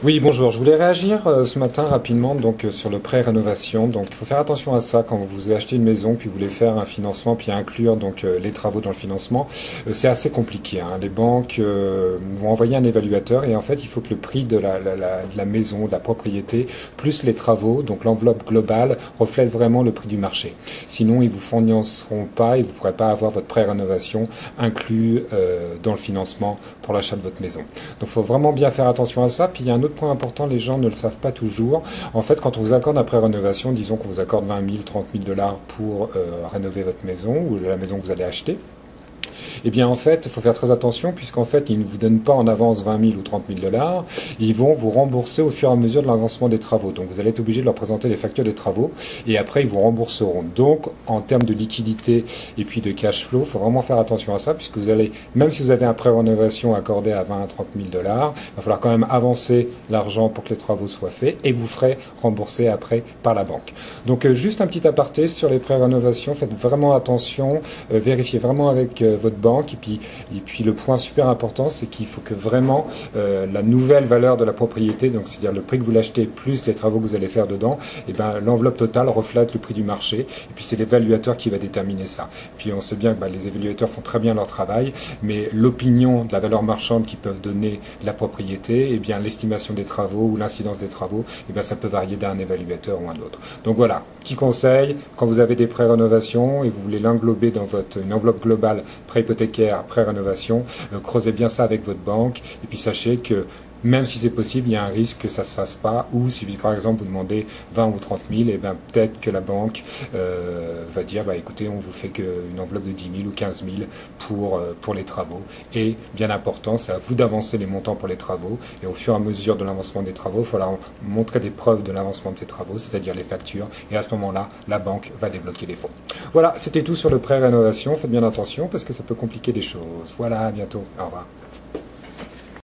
Oui, bonjour. Je voulais réagir ce matin rapidement sur le prêt rénovation. Donc, il faut faire attention à ça quand vous achetez une maison puis vous voulez faire un financement puis inclure les travaux dans le financement. C'est assez compliqué, hein. Les banques vont envoyer un évaluateur et en fait, il faut que le prix de la maison, de la propriété, plus les travaux, donc l'enveloppe globale, reflète vraiment le prix du marché. Sinon, ils vous financeront pas et vous ne pourrez pas avoir votre prêt rénovation inclus dans le financement pour l'achat de votre maison. Donc, il faut vraiment bien faire attention à ça. Puis, il y a un autre point important, les gens ne le savent pas toujours. En fait, quand on vous accorde un prêt rénovation, disons qu'on vous accorde 20 000, 30 000 dollars pour rénover votre maison ou la maison que vous allez acheter. Eh bien, en fait, il faut faire très attention puisqu'en fait, ils ne vous donnent pas en avance 20 000 ou 30 000 dollars. Ils vont vous rembourser au fur et à mesure de l'avancement des travaux. Donc, vous allez être obligé de leur présenter les factures des travaux et après, ils vous rembourseront. Donc, en termes de liquidité et puis de cash flow, il faut vraiment faire attention à ça puisque vous allez, même si vous avez un prêt rénovation accordé à 20 à 30 000 dollars, il va falloir quand même avancer l'argent pour que les travaux soient faits et vous ferez rembourser après par la banque. Donc, juste un petit aparté sur les prêts rénovation. Faites vraiment attention, vérifiez vraiment avec votre banque. Et puis le point super important, c'est qu'il faut que vraiment la nouvelle valeur de la propriété, donc c'est-à-dire le prix que vous l'achetez plus les travaux que vous allez faire dedans, et ben l'enveloppe totale reflète le prix du marché. Et puis c'est l'évaluateur qui va déterminer ça. Puis on sait bien que les évaluateurs font très bien leur travail, mais l'opinion de la valeur marchande qu'ils peuvent donner de la propriété, et bien l'estimation des travaux ou l'incidence des travaux, et bien ça peut varier d'un évaluateur ou un autre. Donc voilà, petit conseil, quand vous avez des prêts rénovation et vous voulez l'englober dans une enveloppe globale prêt hypothécaire, prêt rénovation, creusez bien ça avec votre banque et puis sachez que même si c'est possible, il y a un risque que ça ne se fasse pas, ou si par exemple vous demandez 20 ou 30 000, et bien peut-être que la banque va dire, écoutez, on vous fait qu'une enveloppe de 10 000 ou 15 000 pour les travaux. Et bien important, c'est à vous d'avancer les montants pour les travaux, et au fur et à mesure de l'avancement des travaux, il faudra montrer des preuves de l'avancement de ces travaux, c'est-à-dire les factures, et à ce moment-là, la banque va débloquer les fonds. Voilà, c'était tout sur le prêt rénovation, faites bien attention parce que ça peut compliquer les choses. Voilà, à bientôt, au revoir.